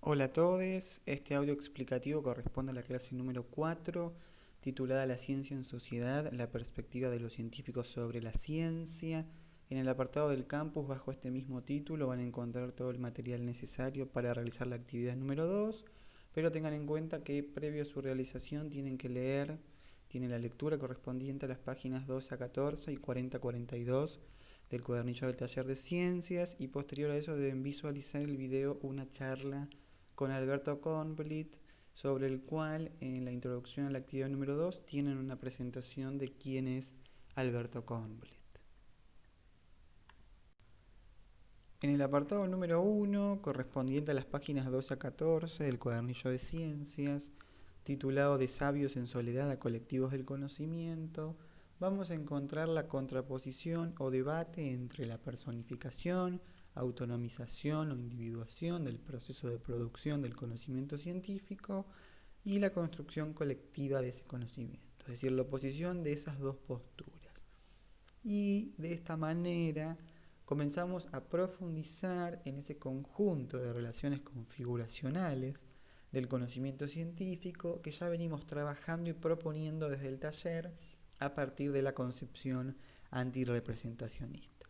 Hola a todos, este audio explicativo corresponde a la clase número 4, titulada La ciencia en sociedad, la perspectiva de los científicos sobre la ciencia. En el apartado del campus, bajo este mismo título, van a encontrar todo el material necesario para realizar la actividad número 2, pero tengan en cuenta que previo a su realización tienen la lectura correspondiente a las páginas 12 a 14 y 40 a 42 del cuadernillo del taller de ciencias, y posterior a eso deben visualizar el video Una charla con Alberto Kornblit, sobre el cual en la introducción a la actividad número 2 tienen una presentación de quién es Alberto Kornblit. En el apartado número 1, correspondiente a las páginas 12 a 14 del cuadernillo de ciencias, titulado De sabios en soledad a colectivos del conocimiento, vamos a encontrar la contraposición o debate entre la personificación, autonomización o individuación del proceso de producción del conocimiento científico y la construcción colectiva de ese conocimiento, es decir, la oposición de esas dos posturas. Y de esta manera comenzamos a profundizar en ese conjunto de relaciones configuracionales del conocimiento científico que ya venimos trabajando y proponiendo desde el taller a partir de la concepción antirrepresentacionista.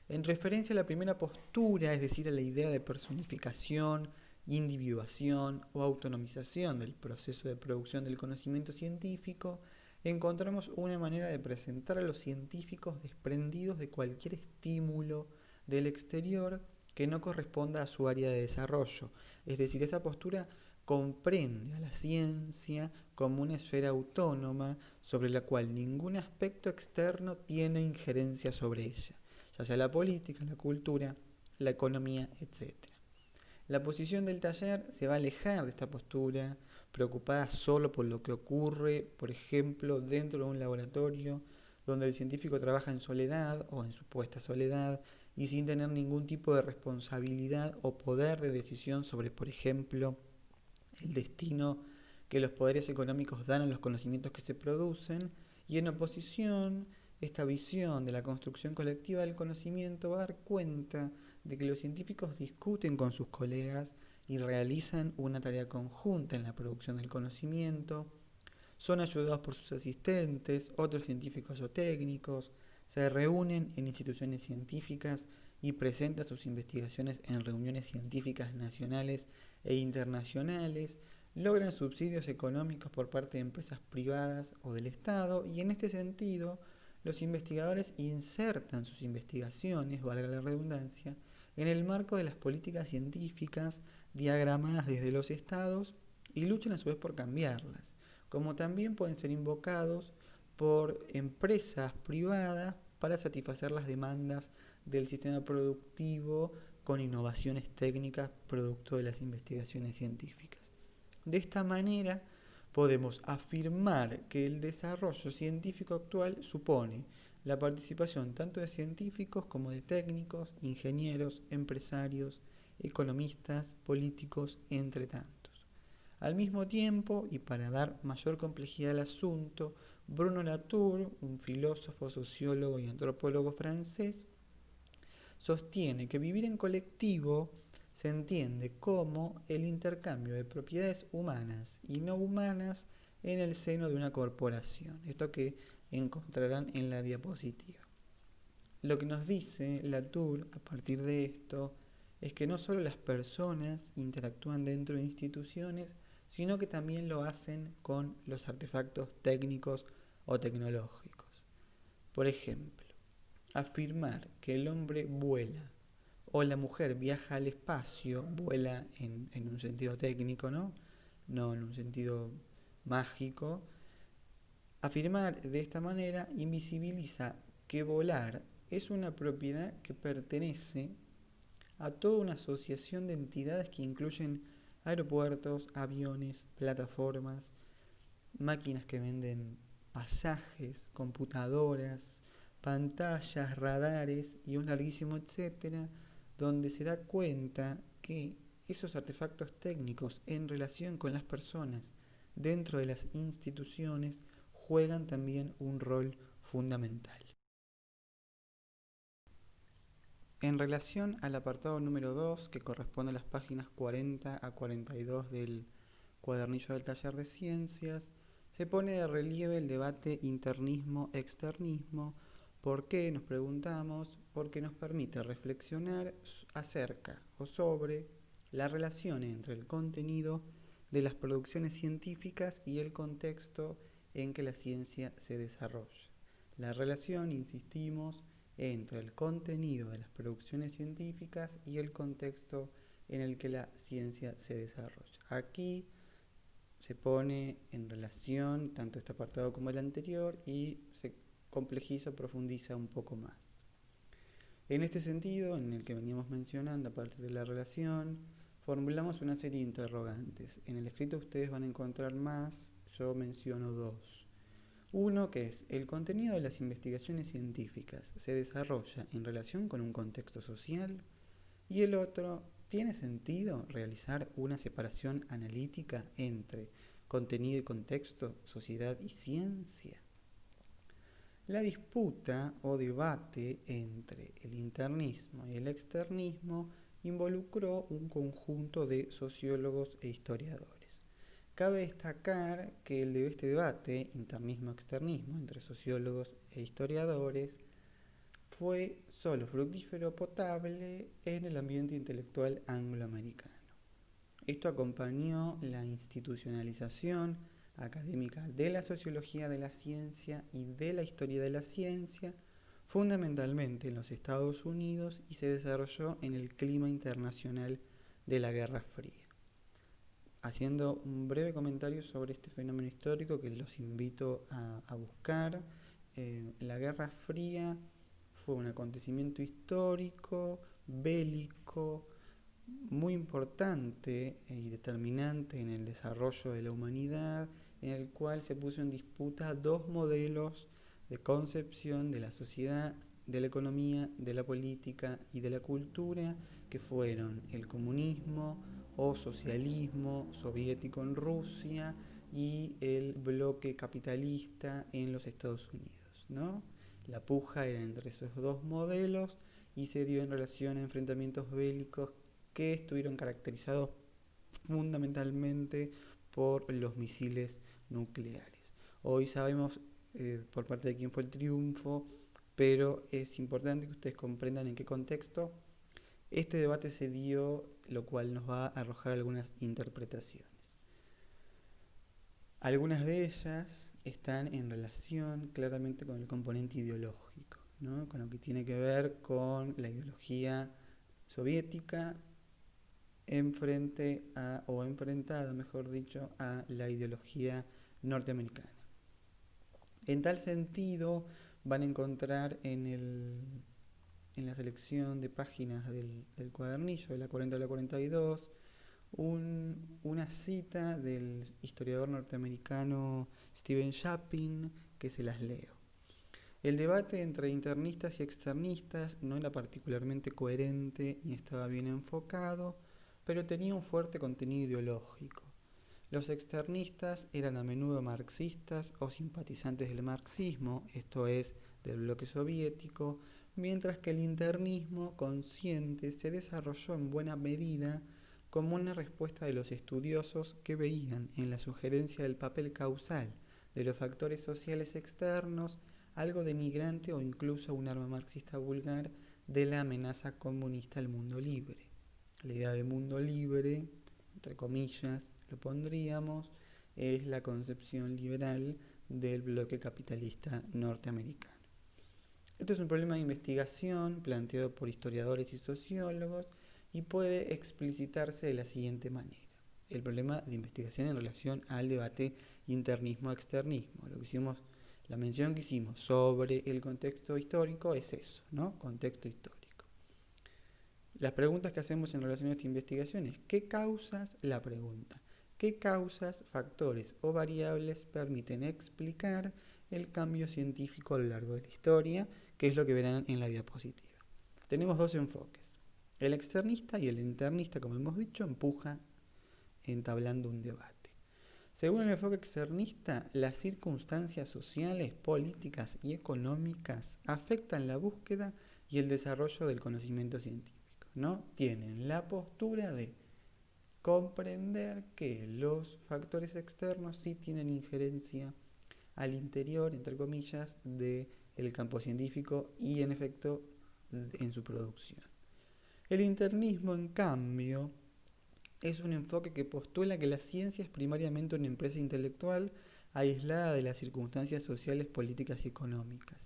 En referencia a la primera postura, es decir, a la idea de personificación, individuación o autonomización del proceso de producción del conocimiento científico, encontramos una manera de presentar a los científicos desprendidos de cualquier estímulo del exterior que no corresponda a su área de desarrollo. Es decir, esta postura comprende a la ciencia como una esfera autónoma sobre la cual ningún aspecto externo tiene injerencia sobre ella, ya sea la política, la cultura, la economía, etc. La posición del taller se va a alejar de esta postura, preocupada solo por lo que ocurre, por ejemplo, dentro de un laboratorio donde el científico trabaja en soledad o en supuesta soledad y sin tener ningún tipo de responsabilidad o poder de decisión sobre, por ejemplo, el destino que los poderes económicos dan a los conocimientos que se producen, y en oposición, esta visión de la construcción colectiva del conocimiento va a dar cuenta de que los científicos discuten con sus colegas y realizan una tarea conjunta en la producción del conocimiento, son ayudados por sus asistentes, otros científicos o técnicos, se reúnen en instituciones científicas y presentan sus investigaciones en reuniones científicas nacionales e internacionales, logran subsidios económicos por parte de empresas privadas o del Estado, y en este sentido los investigadores insertan sus investigaciones, valga la redundancia, en el marco de las políticas científicas diagramadas desde los estados y luchan a su vez por cambiarlas, como también pueden ser invocados por empresas privadas para satisfacer las demandas del sistema productivo con innovaciones técnicas producto de las investigaciones científicas. De esta manera, podemos afirmar que el desarrollo científico actual supone la participación tanto de científicos como de técnicos, ingenieros, empresarios, economistas, políticos, entre tantos. Al mismo tiempo, y para dar mayor complejidad al asunto, Bruno Latour, un filósofo, sociólogo y antropólogo francés, sostiene que vivir en colectivo se entiende como el intercambio de propiedades humanas y no humanas en el seno de una corporación. Esto que encontrarán en la diapositiva. Lo que nos dice Latour a partir de esto es que no solo las personas interactúan dentro de instituciones, sino que también lo hacen con los artefactos técnicos o tecnológicos. Por ejemplo, afirmar que el hombre vuela o la mujer viaja al espacio, vuela en un sentido técnico, ¿no? No en un sentido mágico. Afirmar de esta manera invisibiliza que volar es una propiedad que pertenece a toda una asociación de entidades que incluyen aeropuertos, aviones, plataformas, máquinas que venden pasajes, computadoras, pantallas, radares y un larguísimo etcétera, donde se da cuenta que esos artefactos técnicos en relación con las personas dentro de las instituciones juegan también un rol fundamental. En relación al apartado número 2, que corresponde a las páginas 40 a 42 del cuadernillo del taller de ciencias, se pone de relieve el debate internismo-externismo. ¿Por qué? Nos preguntamos, porque nos permite reflexionar acerca o sobre la relación entre el contenido de las producciones científicas y el contexto en que la ciencia se desarrolla. La relación, insistimos, entre el contenido de las producciones científicas y el contexto en el que la ciencia se desarrolla. Aquí se pone en relación tanto este apartado como el anterior y se complejiza o profundiza un poco más. En este sentido, en el que veníamos mencionando, aparte de la relación, formulamos una serie de interrogantes. En el escrito ustedes van a encontrar más, yo menciono dos. Uno que es, ¿el contenido de las investigaciones científicas se desarrolla en relación con un contexto social? Y el otro, ¿tiene sentido realizar una separación analítica entre contenido y contexto, sociedad y ciencia? La disputa o debate entre el internismo y el externismo involucró un conjunto de sociólogos e historiadores. Cabe destacar que este debate, internismo-externismo, entre sociólogos e historiadores, fue solo fructífero potable en el ambiente intelectual angloamericano. Esto acompañó la institucionalización académica de la sociología de la ciencia y de la historia de la ciencia, fundamentalmente en los Estados Unidos, y se desarrolló en el clima internacional de la Guerra Fría. Haciendo un breve comentario sobre este fenómeno histórico que los invito a buscar, la Guerra Fría fue un acontecimiento histórico, bélico, muy importante y determinante en el desarrollo de la humanidad, en el cual se puso en disputa dos modelos de concepción de la sociedad, de la economía, de la política y de la cultura, que fueron el comunismo o socialismo soviético en Rusia y el bloque capitalista en los Estados Unidos, ¿no? La puja era entre esos dos modelos y se dio en relación a enfrentamientos bélicos que estuvieron caracterizados fundamentalmente por los misiles nucleares. Hoy sabemos por parte de quién fue el triunfo, pero es importante que ustedes comprendan en qué contexto este debate se dio, lo cual nos va a arrojar algunas interpretaciones. Algunas de ellas están en relación claramente con el componente ideológico, ¿no? Con lo que tiene que ver con la ideología soviética enfrentada, mejor dicho, a la ideología norteamericana. En tal sentido, van a encontrar en la selección de páginas del cuadernillo, de la 40 a la 42, una cita del historiador norteamericano Stephen Shapin, que se las leo. El debate entre internistas y externistas no era particularmente coherente ni estaba bien enfocado, pero tenía un fuerte contenido ideológico. Los externistas eran a menudo marxistas o simpatizantes del marxismo, esto es, del bloque soviético, mientras que el internismo consciente se desarrolló en buena medida como una respuesta de los estudiosos que veían en la sugerencia del papel causal de los factores sociales externos algo denigrante o incluso un arma marxista vulgar de la amenaza comunista al mundo libre. La idea de mundo libre, entre comillas, lo pondríamos, es la concepción liberal del bloque capitalista norteamericano. Esto es un problema de investigación planteado por historiadores y sociólogos y puede explicitarse de la siguiente manera. El problema de investigación en relación al debate internismo-externismo. La mención que hicimos sobre el contexto histórico es eso, ¿no? Contexto histórico. Las preguntas que hacemos en relación a esta investigación es ¿qué causas? La pregunta. ¿Qué causas, factores o variables permiten explicar el cambio científico a lo largo de la historia? Que es lo que verán en la diapositiva. Tenemos dos enfoques. El externista y el internista, como hemos dicho, empujan entablando un debate. Según el enfoque externista, las circunstancias sociales, políticas y económicas afectan la búsqueda y el desarrollo del conocimiento científico, ¿no? Tienen la postura de comprender que los factores externos sí tienen injerencia al interior, entre comillas, del campo científico y en efecto en su producción. El internismo, en cambio, es un enfoque que postula que la ciencia es primariamente una empresa intelectual aislada de las circunstancias sociales, políticas y económicas.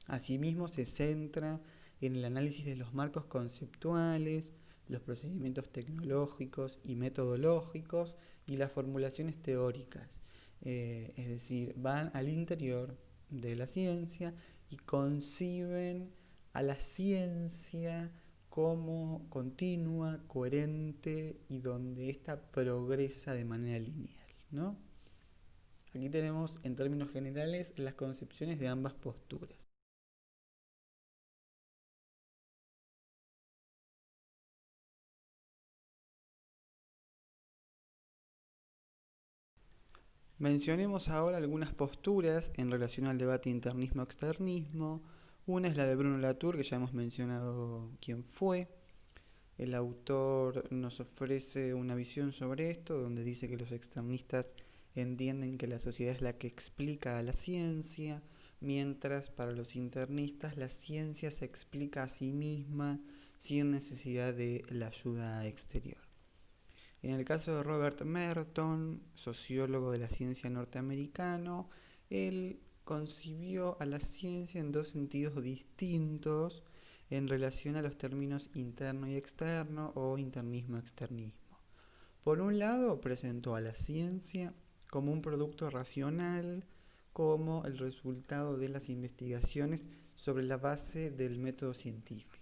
Asimismo, se centra en el análisis de los marcos conceptuales, los procedimientos tecnológicos y metodológicos y las formulaciones teóricas. Es decir, van al interior de la ciencia y conciben a la ciencia como continua, coherente y donde ésta progresa de manera lineal, ¿no? Aquí tenemos en términos generales las concepciones de ambas posturas. Mencionemos ahora algunas posturas en relación al debate internismo-externismo. Una es la de Bruno Latour, que ya hemos mencionado quién fue. El autor nos ofrece una visión sobre esto, donde dice que los externistas entienden que la sociedad es la que explica a la ciencia, mientras para los internistas la ciencia se explica a sí misma sin necesidad de la ayuda exterior. En el caso de Robert Merton, sociólogo de la ciencia norteamericano, él concibió a la ciencia en dos sentidos distintos en relación a los términos interno y externo o internismo-externismo. Por un lado, presentó a la ciencia como un producto racional, como el resultado de las investigaciones sobre la base del método científico.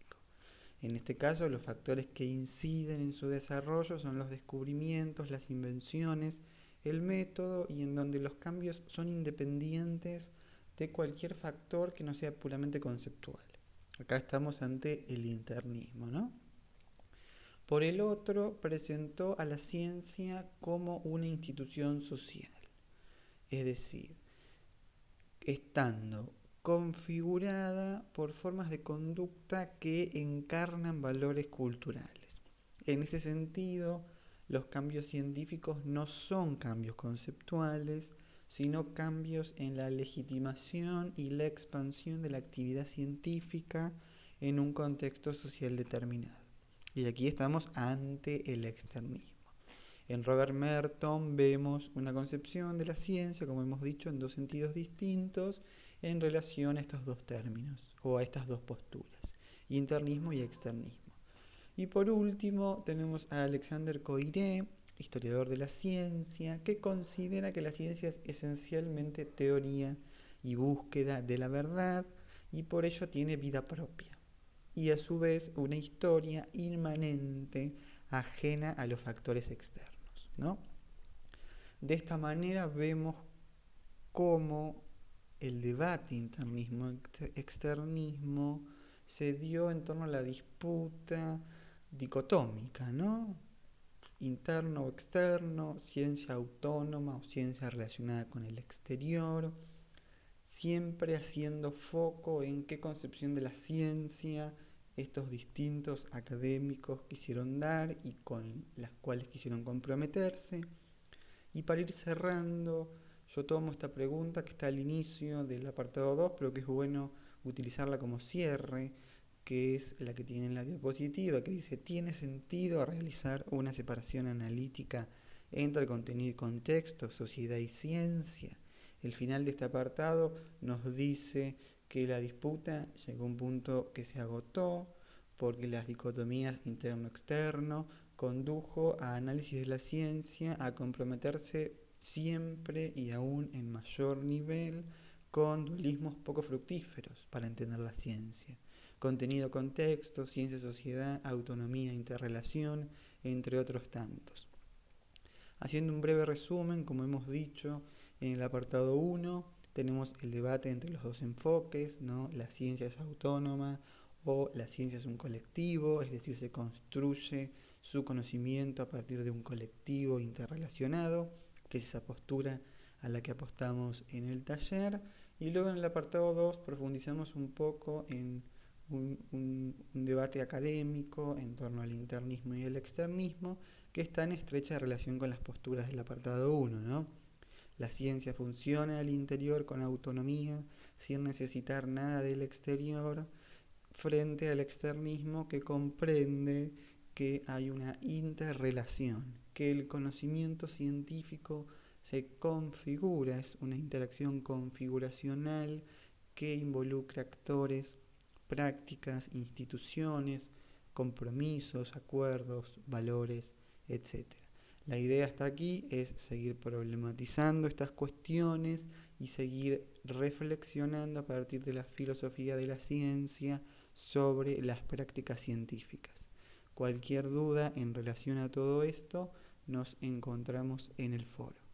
En este caso, los factores que inciden en su desarrollo son los descubrimientos, las invenciones, el método y en donde los cambios son independientes de cualquier factor que no sea puramente conceptual. Acá estamos ante el internismo, ¿no? Por el otro, presentó a la ciencia como una institución social, es decir, estando configurada por formas de conducta que encarnan valores culturales. En este sentido, los cambios científicos no son cambios conceptuales, sino cambios en la legitimación y la expansión de la actividad científica en un contexto social determinado. Y aquí estamos ante el externismo. En Robert Merton vemos una concepción de la ciencia, como hemos dicho, en dos sentidos distintos en relación a estos dos términos o a estas dos posturas, internismo y externismo. Y por último tenemos a Alexander Coiré, historiador de la ciencia, que considera que la ciencia es esencialmente teoría y búsqueda de la verdad y por ello tiene vida propia y a su vez una historia inmanente ajena a los factores externos, ¿no? De esta manera vemos cómo el debate internismo-externismo se dio en torno a la disputa dicotómica, ¿no? Interno o externo, ciencia autónoma o ciencia relacionada con el exterior, siempre haciendo foco en qué concepción de la ciencia estos distintos académicos quisieron dar y con las cuales quisieron comprometerse. Y para ir cerrando, yo tomo esta pregunta que está al inicio del apartado 2, pero que es bueno utilizarla como cierre, que es la que tiene en la diapositiva, que dice: ¿tiene sentido realizar una separación analítica entre contenido y contexto, sociedad y ciencia? El final de este apartado nos dice que la disputa llegó a un punto que se agotó porque las dicotomías interno-externo condujo a análisis de la ciencia a comprometerse siempre y aún en mayor nivel con dualismos poco fructíferos para entender la ciencia. Contenido, contexto, ciencia, sociedad, autonomía, interrelación, entre otros tantos. Haciendo un breve resumen, como hemos dicho, en el apartado 1 tenemos el debate entre los dos enfoques, ¿no? La ciencia es autónoma o la ciencia es un colectivo, es decir, se construye su conocimiento a partir de un colectivo interrelacionado, que es esa postura a la que apostamos en el taller. Y luego en el apartado 2 profundizamos un poco en un debate académico en torno al internismo y el externismo que está en estrecha relación con las posturas del apartado 1, ¿no? La ciencia funciona al interior con autonomía, sin necesitar nada del exterior, frente al externismo que comprende que hay una interrelación, que el conocimiento científico se configura, es una interacción configuracional que involucra actores, prácticas, instituciones, compromisos, acuerdos, valores, etcétera. La idea hasta aquí es seguir problematizando estas cuestiones y seguir reflexionando a partir de la filosofía de la ciencia sobre las prácticas científicas. Cualquier duda en relación a todo esto, nos encontramos en el foro.